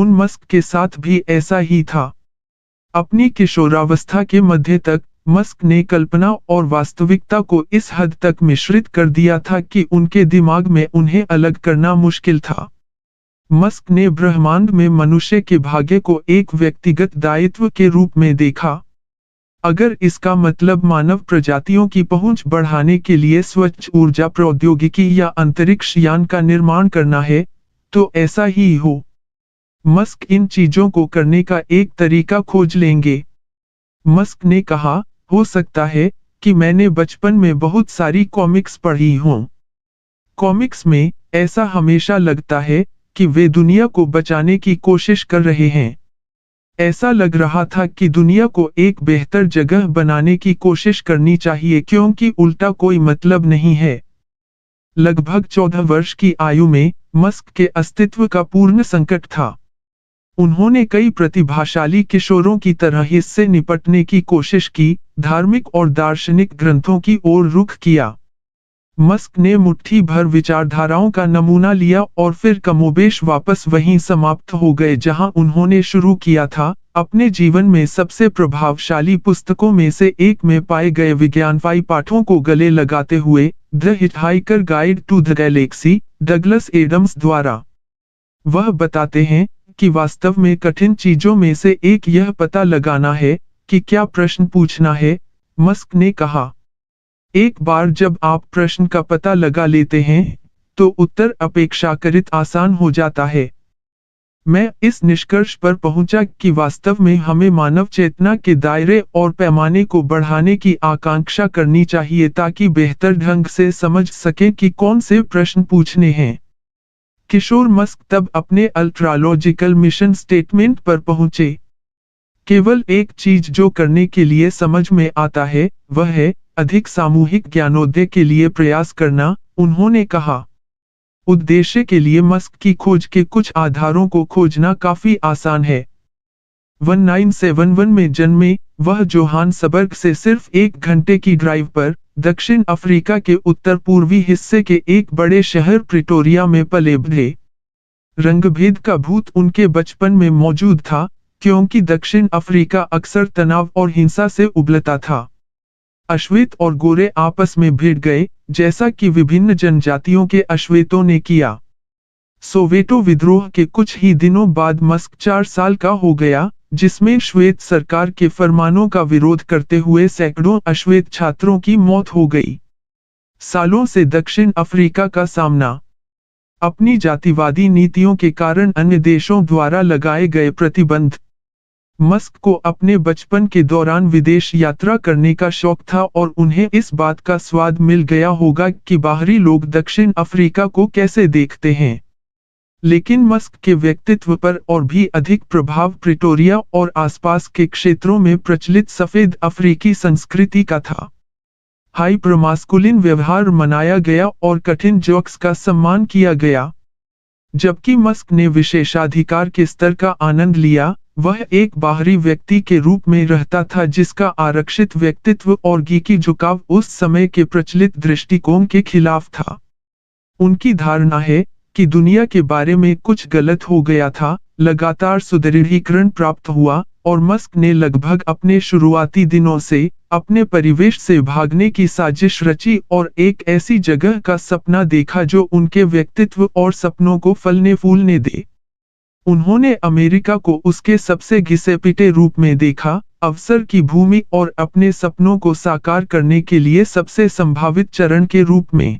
उन मस्क के साथ भी ऐसा ही था। अपनी किशोरावस्था के मध्य तक मस्क ने कल्पना और वास्तविकता को इस हद तक मिश्रित कर दिया था कि उनके दिमाग में उन्हें अलग करना मुश्किल था। मस्क ने ब्रह्मांड में मनुष्य के भाग्य को एक व्यक्तिगत दायित्व के रूप में देखा। अगर इसका मतलब मानव प्रजातियों की पहुंच बढ़ाने के लिए स्वच्छ ऊर्जा प्रौद्योगिकी या अंतरिक्ष यान का निर्माण करना है, तो ऐसा ही हो। मस्क इन चीजों को करने का एक तरीका खोज लेंगे। मस्क ने कहा, हो सकता है कि मैंने बचपन में बहुत सारी कॉमिक्स पढ़ी हों। कॉमिक्स में ऐसा हमेशा लगता है कि वे दुनिया को बचाने की कोशिश कर रहे हैं। ऐसा लग रहा था कि दुनिया को एक बेहतर जगह बनाने की कोशिश करनी चाहिए क्योंकि उल्टा कोई मतलब नहीं है। लगभग 14 वर्ष की आयु में मस्क के अस्तित्व का पूर्ण संकट था। उन्होंने कई प्रतिभाशाली किशोरों की तरह इससे निपटने की कोशिश की, धार्मिक और दार्शनिक ग्रंथों की ओर रुख किया। मस्क ने मुट्ठी भर विचारधाराओं का नमूना लिया और फिर कमोबेश वापस वहीं समाप्त हो गए जहां उन्होंने शुरू किया था, अपने जीवन में सबसे प्रभावशाली पुस्तकों में से एक में पाए गए विज्ञानवाई पाठों को गले लगाते हुए, the hitchhiker guide to the galaxy, Douglas Adams द्वारा। वह बताते हैं कि वास्तव में कठिन चीजों में से एक यह पता लगाना है कि क्या प्रश्न पूछना है, मस्क ने कहा। एक बार जब आप प्रश्न का पता लगा लेते हैं, तो उत्तर अपेक्षाकृत आसान हो जाता है। मैं इस निष्कर्ष पर पहुंचा कि वास्तव में हमें मानव चेतना के दायरे और पैमाने को बढ़ाने की आकांक्षा करनी चाहिए ताकि बेहतर ढंग से समझ सकें कि कौन से प्रश्न पूछने हैं। किशोर मस्क तब अपने अल्ट्रालॉजिकल मिशन स्टेटमेंट पर पहुंचे। केवल एक चीज जो करने के लिए समझ में आता है, वह है अधिक सामूहिक ज्ञानोदय के लिए प्रयास करना, उन्होंने कहा। उद्देश्य के लिए मस्क की खोज के कुछ आधारों को खोजना काफी आसान है। 1971 में जन्मे, वह जोहान्सबर्ग से सिर्फ 1 घंटे की ड्राइव पर, दक्षिण अफ्रीका के उत्तर पूर्वी हिस्से के एक बड़े शहर प्रिटोरिया में पले बढ़े। रंगभेद का भूत उनके बचपन में मौजूद था, क्योंकि दक्षिण अफ्रीका अक्सर तनाव और हिंसा से उबलता था। अश्वेत और गोरे आपस में भिड़ गए, जैसा कि विभिन्न जनजातियों के अश्वेतों ने किया। सोवेटो विद्रोह के कुछ ही दिनों बाद मस्क 4 साल का हो गया, जिसमें श्वेत सरकार के फरमानों का विरोध करते हुए सैकड़ों अश्वेत छात्रों की मौत हो गई। सालों से दक्षिण अफ्रीका का सामना अपनी जातिवादी नीतियों के कारण अन्य देशों द्वारा लगाए गए प्रतिबंध। मस्क को अपने बचपन के दौरान विदेश यात्रा करने का शौक था और उन्हें इस बात का स्वाद मिल गया होगा कि बाहरी लोग दक्षिण अफ्रीका को कैसे देखते हैं। लेकिन मस्क के व्यक्तित्व पर और भी अधिक प्रभाव प्रिटोरिया और आसपास के क्षेत्रों में प्रचलित सफेद अफ्रीकी संस्कृति का था। हाइपरमास्कुलिन व्यवहार मनाया गया और कठिन जोक्स का सम्मान किया गया। जबकि मस्क ने विशेषाधिकार के स्तर का आनंद लिया, वह एक बाहरी व्यक्ति के रूप में रहता था जिसका आरक्षित व्यक्तित्व और गीकी झुकाव उस समय के प्रचलित दृष्टिकोण के खिलाफ था। उनकी धारणा है कि दुनिया के बारे में कुछ गलत हो गया था, लगातार सुदृढ़ीकरण प्राप्त हुआ, और मस्क ने लगभग अपने शुरुआती दिनों से अपने परिवेश से भागने की साजिश रची और एक ऐसी जगह का सपना देखा जो उनके व्यक्तित्व और सपनों को फलने फूलने दे। उन्होंने अमेरिका को उसके सबसे घिसे-पिटे रूप में देखा, अवसर की भूमि और अपने सपनों को साकार करने के लिए सबसे संभावित चरण के रूप में।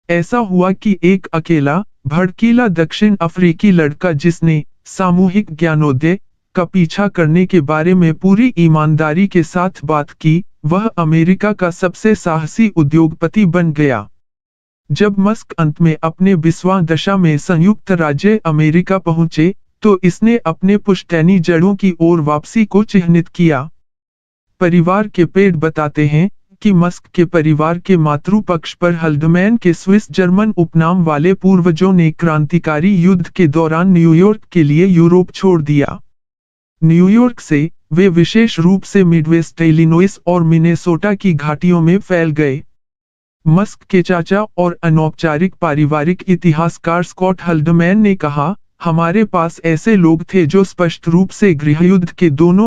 ऐसा हुआ कि एक अकेला, भड़कीला दक्षिण अफ्रीकी लड़का जिसने सामूहिक ज्ञानोदय का पीछा करने के बारे में पूरी ईमानदारी के साथ बात की, वह अमेरिका का सबसे साहसी उद्योगपति बन गया। जब मस्क अंत में अपने 20वां दशा में संयुक्त राज्य अमेरिका पहुंचे, तो इसने अपने पुश्तैनी जड़ों की ओर वापसी को चिह्नित किया। परिवार के पेड़ बताते हैं कि मस्क के परिवार के मातृपक्ष पर हल्डमैन के स्विस जर्मन उपनाम वाले पूर्वजों ने क्रांतिकारी युद्ध के दौरान न्यूयॉर्क के लिए यूरोप छोड़ दिया। न्यूयॉर्क से वे विशेष रूप से मिडवेस्ट इलिनोइस और मिनेसोटा की घाटियों में फैल गए। मस्क के चाचा और अनौपचारिक पारिवारिक इतिहासकार स्कॉट हल्डमैन ने कहा, हमारे पास ऐसे लोग थे जो स्पष्ट रूप से गृहयुद्ध के दोनों